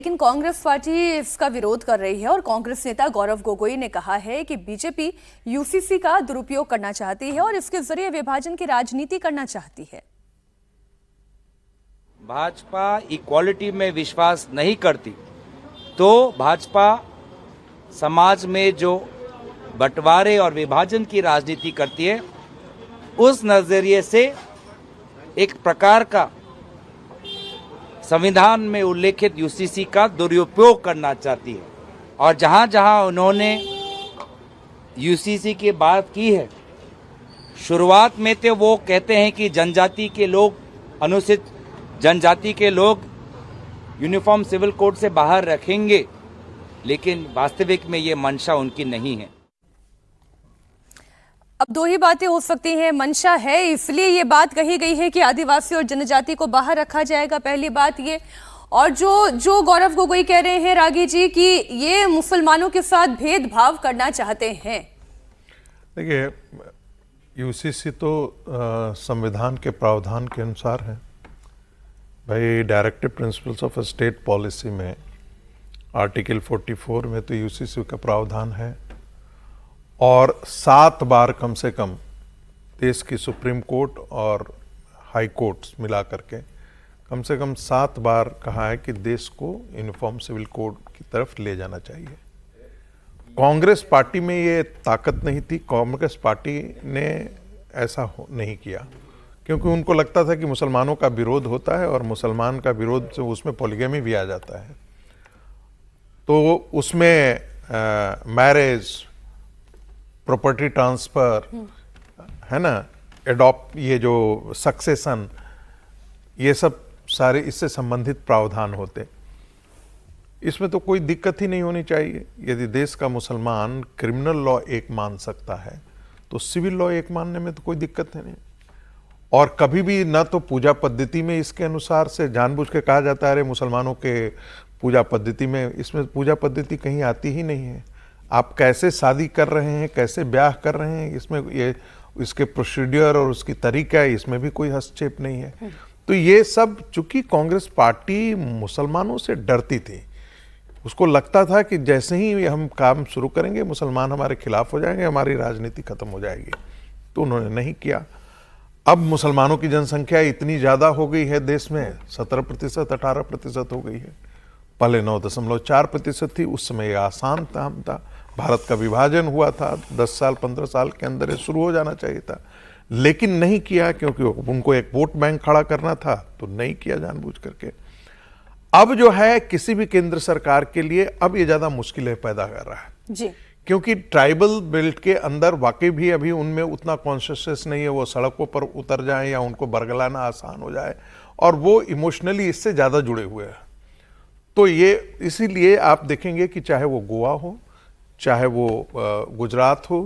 लेकिन कांग्रेस पार्टी इसका विरोध कर रही है और कांग्रेस नेता गौरव गोगोई ने कहा है कि बीजेपी यूसीसी का दुरुपयोग करना चाहती है और इसके जरिए विभाजन की राजनीति करना चाहती है। भाजपा इक्वालिटी में विश्वास नहीं करती तो भाजपा समाज में जो बंटवारे और विभाजन की राजनीति करती है उस नजरिए से एक प्रकार का संविधान में उल्लेखित यूसीसी का दुरुपयोग करना चाहती है। और जहां जहां उन्होंने यूसीसी की बात की है, शुरुआत में तो वो कहते हैं कि जनजाति के लोग, अनुसूचित जनजाति के लोग यूनिफॉर्म सिविल कोड से बाहर रखेंगे, लेकिन वास्तविक में ये मंशा उनकी नहीं है। अब दो ही बातें हो सकती हैं, मंशा है इसलिए ये बात कही गई है कि आदिवासी और जनजाति को बाहर रखा जाएगा, पहली बात ये। और जो गौरव गोगोई कह रहे हैं रागी जी कि ये मुसलमानों के साथ भेदभाव करना चाहते हैं। देखिए, यूसीसी तो संविधान के प्रावधान के अनुसार है भाई। Directive principles of state policy में आर्टिकल 44 में तो यूसीसी का प्रावधान है और 7 बार कम से कम देश की सुप्रीम कोर्ट और हाई कोर्ट्स मिला करके कम से कम 7 बार कहा है कि देश को यूनिफॉर्म सिविल कोड की तरफ ले जाना चाहिए। कांग्रेस पार्टी में ये ताकत नहीं थी, कांग्रेस पार्टी ने ऐसा नहीं किया क्योंकि उनको लगता था कि मुसलमानों का विरोध होता है और मुसलमान का विरोध से उसमें पॉलीगैमी भी आ जाता है, तो उसमें मैरिज, प्रॉपर्टी ट्रांसफर है ना, एडॉप्ट, ये जो सक्सेशन, ये सब सारे इससे संबंधित प्रावधान होते। इसमें तो कोई दिक्कत ही नहीं होनी चाहिए। यदि देश का मुसलमान क्रिमिनल लॉ एक मान सकता है तो सिविल लॉ एक मानने में तो कोई दिक्कत है नहीं। और कभी भी ना तो पूजा पद्धति में इसके अनुसार से जानबूझ के कहा जाता है अरे मुसलमानों के पूजा पद्धति में, इसमें पूजा पद्धति कहीं आती ही नहीं है। आप कैसे शादी कर रहे हैं, कैसे ब्याह कर रहे हैं, इसमें ये इसके प्रोसीड्यूर और उसकी तरीका है, इसमें भी कोई हस्तक्षेप नहीं है। तो ये सब, चूंकि कांग्रेस पार्टी मुसलमानों से डरती थी, उसको लगता था कि जैसे ही हम काम शुरू करेंगे मुसलमान हमारे खिलाफ हो जाएंगे, हमारी राजनीति खत्म हो जाएगी, तो उन्होंने नहीं किया। अब मुसलमानों की जनसंख्या इतनी ज़्यादा हो गई है देश में, 17%, 18% हो गई है। पहले 9.4% थी, उस समय यह आसान काम था। भारत का विभाजन हुआ था, 10 साल 15 साल के अंदर ये शुरू हो जाना चाहिए था, लेकिन नहीं किया क्योंकि उनको एक वोट बैंक खड़ा करना था, तो नहीं किया जानबूझ करके। अब जो है किसी भी केंद्र सरकार के लिए अब ये ज़्यादा मुश्किलें पैदा कर रहा है जी, क्योंकि ट्राइबल बेल्ट के अंदर वाकई भी अभी उनमें उतना कॉन्शियसनेस नहीं है, वो सड़कों पर उतर जाएं या उनको बरगलाना आसान हो जाए, और वो इमोशनली इससे ज़्यादा जुड़े हुए हैं। तो ये इसीलिए आप देखेंगे कि चाहे वो गोवा हो, चाहे वो गुजरात हो,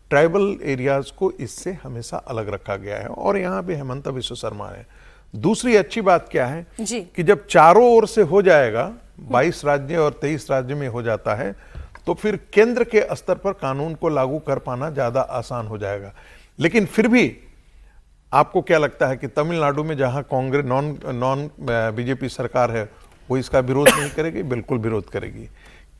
ट्राइबल एरियाज को इससे हमेशा अलग रखा गया है। और यहाँ पे हेमंत बिश्व शर्मा है। दूसरी अच्छी बात क्या है जी, कि जब चारों ओर से हो जाएगा, 22 राज्य और 23 राज्य में हो जाता है, तो फिर केंद्र के स्तर पर कानून को लागू कर पाना ज़्यादा आसान हो जाएगा। लेकिन फिर भी आपको क्या लगता है कि तमिलनाडु में जहाँ कांग्रेस नॉन बीजेपी सरकार है, वो इसका विरोध नहीं करेगी? बिल्कुल विरोध करेगी।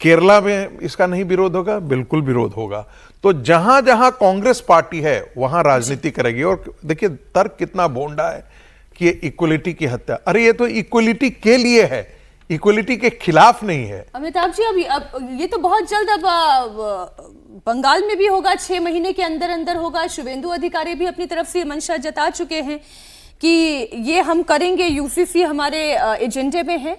केरला में इसका नहीं विरोध होगा? बिल्कुल विरोध होगा। तो जहां जहां कांग्रेस पार्टी है वहां राजनीति करेगी। और देखिए तर्क कितना भोंडा है कि ये इक्वलिटी की हत्या, अरे ये तो इक्वलिटी के लिए है, इक्वलिटी के खिलाफ नहीं है। अमिताभ जी, अब ये तो बहुत जल्द अब बंगाल में भी होगा, 6 महीने के अंदर अंदर होगा। शुभेंदु अधिकारी भी अपनी तरफ से मंशा जता चुके हैं कि ये हम करेंगे, यूसीसी हमारे एजेंडे में है।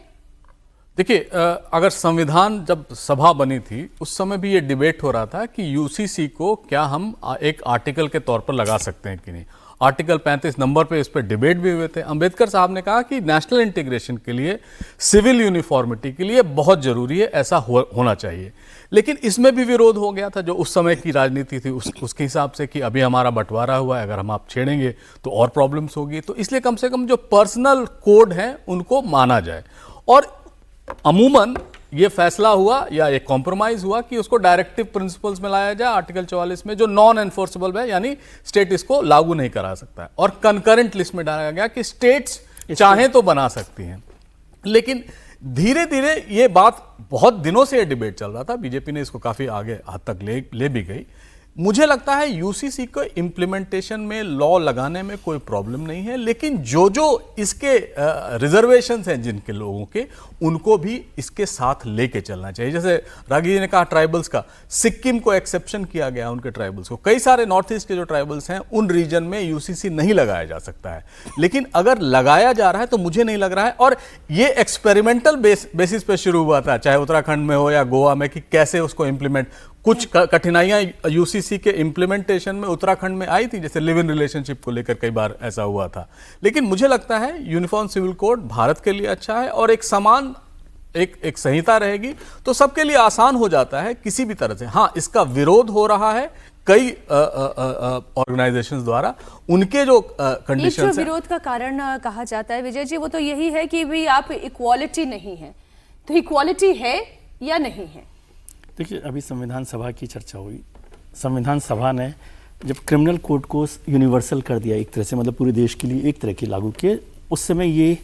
देखिए, अगर संविधान जब सभा बनी थी उस समय भी ये डिबेट हो रहा था कि यूसीसी को क्या हम एक आर्टिकल के तौर पर लगा सकते हैं कि नहीं। आर्टिकल 35 नंबर पे इस पर डिबेट भी हुए थे। अंबेडकर साहब ने कहा कि नेशनल इंटीग्रेशन के लिए, सिविल यूनिफॉर्मिटी के लिए बहुत जरूरी है, ऐसा होना चाहिए। लेकिन इसमें भी विरोध हो गया था, जो उस समय की राजनीति थी उसके हिसाब से कि अभी हमारा बंटवारा हुआ है, अगर हम आप छेड़ेंगे तो और प्रॉब्लम्स होगी। तो इसलिए कम से कम जो पर्सनल कोड हैं उनको माना जाए। और अमूमन ये फैसला हुआ या ये कॉम्प्रोमाइज हुआ कि उसको डायरेक्टिव प्रिंसिपल्स में लाया जाए, आर्टिकल 44 में, जो नॉन एनफोर्सेबल है, यानी स्टेट इसको लागू नहीं करा सकता है। और कंकरेंट लिस्ट में डाला गया कि स्टेट्स चाहें तो बना सकती हैं। लेकिन धीरे धीरे ये बात बहुत दिनों से ये डिबेट चल रहा था, बीजेपी ने इसको काफी आगे हद तक ले भी गई। मुझे लगता है यूसीसी को इम्प्लीमेंटेशन में लॉ लगाने में कोई प्रॉब्लम नहीं है, लेकिन जो इसके रिजर्वेशंस हैं जिनके लोगों के, उनको भी इसके साथ लेके चलना चाहिए। जैसे रागी जी ने कहा ट्राइबल्स का, सिक्किम को एक्सेप्शन किया गया उनके ट्राइबल्स को। कई सारे नॉर्थ ईस्ट के जो ट्राइबल्स हैं उन रीजन में यूसीसी नहीं लगाया जा सकता है, लेकिन अगर लगाया जा रहा है तो मुझे नहीं लग रहा है, और ये एक्सपेरिमेंटल बेसिस पे शुरू हुआ था, चाहे उत्तराखंड में हो या गोवा में, कि कैसे उसको इम्प्लीमेंट। कुछ कठिनाइयां यूसीसी के इम्प्लीमेंटेशन में उत्तराखंड में आई थी, जैसे लिव इन रिलेशनशिप को लेकर कई बार ऐसा हुआ था। लेकिन मुझे लगता है यूनिफॉर्म सिविल कोड भारत के लिए अच्छा है, और एक समान एक संहिता रहेगी तो सबके लिए आसान हो जाता है किसी भी तरह से। हाँ, इसका विरोध हो रहा है कई ऑर्गेनाइजेशंस द्वारा, उनके जो कंडीशंस हैं। जो विरोध का कारण कहा जाता है विजय जी, वो तो यही है कि भाई आप इक्वालिटी नहीं है, तो इक्वालिटी है या नहीं है? देखिए, अभी संविधान सभा की चर्चा हुई। संविधान सभा ने जब क्रिमिनल कोड को यूनिवर्सल कर दिया एक तरह से, मतलब पूरे देश के लिए एक तरह के लागू किए, उस समय ये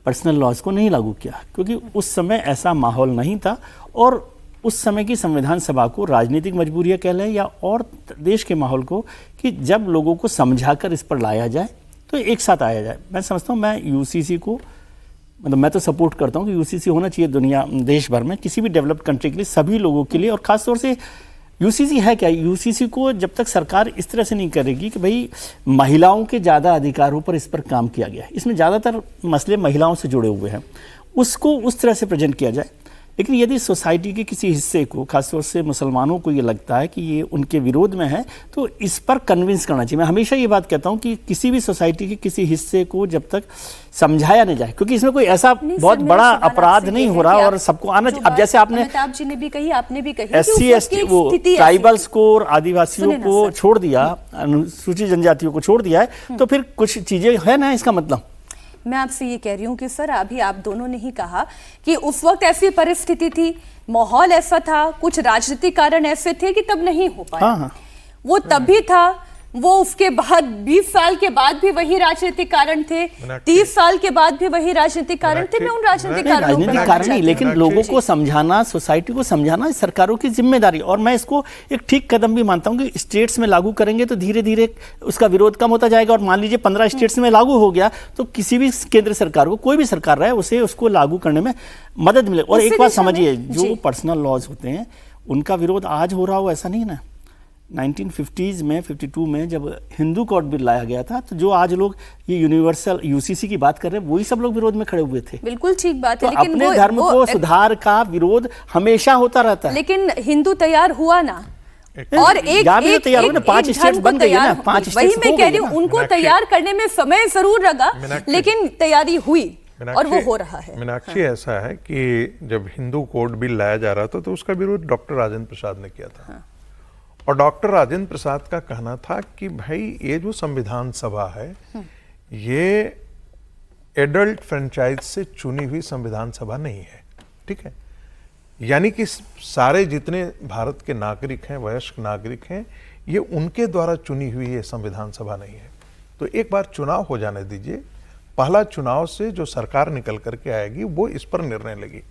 पर्सनल लॉज को नहीं लागू किया, क्योंकि उस समय ऐसा माहौल नहीं था, और उस समय की संविधान सभा को राजनीतिक मजबूरियाँ कह लें या और देश के माहौल को, कि जब लोगों को समझाकर इस पर लाया जाए तो एक साथ आया जाए। मैं समझता हूँ, मैं यूसीसी को, मतलब मैं तो सपोर्ट करता हूँ कि यूसीसी होना चाहिए दुनिया देश भर में, किसी भी डेवलप्ड कंट्री के लिए, सभी लोगों के लिए। और ख़ासतौर से यूसीसी है क्या, यूसीसी को जब तक सरकार इस तरह से नहीं करेगी कि भाई महिलाओं के ज़्यादा अधिकारों पर इस पर काम किया गया है, इसमें ज़्यादातर मसले महिलाओं से जुड़े हुए हैं, उसको उस तरह से प्रेजेंट किया जाए। लेकिन यदि सोसाइटी के किसी हिस्से को, खासतौर से मुसलमानों को ये लगता है कि ये उनके विरोध में है, तो इस पर कन्विंस करना चाहिए। मैं हमेशा ये बात कहता हूँ कि किसी भी सोसाइटी के किसी हिस्से को जब तक समझाया नहीं जाए, क्योंकि इसमें कोई ऐसा बहुत बड़ा अपराध नहीं हो रहा, और सबको आना चाहिए। अब जैसे आपने अमिताभ जी ने भी कही, आपने भी कही, SC ST वो ट्राइबल्स को और आदिवासियों को छोड़ दिया, अनुसूचित जनजातियों को छोड़ दिया है, तो फिर कुछ चीजें है ना, इसका मतलब। मैं आपसे ये कह रही हूँ कि सर, अभी आप दोनों ने ही कहा कि उस वक्त ऐसी परिस्थिति थी, माहौल ऐसा था, कुछ राजनीतिक कारण ऐसे थे कि तब नहीं हो पाया। हाँ। वो तभी था, वो उसके बाद 20 साल के बाद भी वही राजनीतिक कारण थे, 30 साल के बाद भी वही राजनीतिक कारण थे। मैं उन राजनीतिक कारण नहीं, लेकिन लोगों को समझाना, सोसाइटी को समझाना सरकारों की जिम्मेदारी। और मैं इसको एक ठीक कदम भी मानता हूं कि स्टेट्स में लागू करेंगे तो धीरे धीरे उसका विरोध कम होता जाएगा। और मान लीजिए 15 स्टेट्स में लागू हो गया, तो किसी भी केंद्र सरकार को, कोई भी सरकार रहे, उसे उसको लागू करने में मदद मिले। और एक बात समझिए, जो पर्सनल लॉज होते हैं उनका विरोध आज हो रहा हो ऐसा नहीं ना। 1950s में, 52 में जब हिंदू कोड बिल लाया गया था, तो जो आज लोग ये यूनिवर्सल यूसीसी की बात कर रहे हैं, वही सब लोग विरोध में खड़े हुए थे। बिल्कुल ठीक बात है, तो लेकिन अपने धर्म को सुधार का विरोध हमेशा होता रहता है। लेकिन हिंदू तैयार हुआ ना, और एक तैयार हुआ ना, 5 स्टेट्स बन गई ना, 5 स्टेट्स। वही मैं कह रही हूँ, उनको तैयार करने में समय जरूर लगा, लेकिन तैयारी हुई और वो हो रहा है। मीनाक्षी, ऐसा है कि जब हिंदू कोड बिल लाया जा रहा था तो उसका विरोध डॉक्टर राजेंद्र प्रसाद ने किया था। और डॉक्टर राजेंद्र प्रसाद का कहना था कि भाई ये जो संविधान सभा है, ये एडल्ट फ्रेंचाइज से चुनी हुई संविधान सभा नहीं है, ठीक है। यानी कि सारे जितने भारत के नागरिक हैं, वयस्क नागरिक हैं, ये उनके द्वारा चुनी हुई ये संविधान सभा नहीं है। तो एक बार चुनाव हो जाने दीजिए, पहला चुनाव से जो सरकार निकल करके आएगी वो इस पर निर्णय लेगी।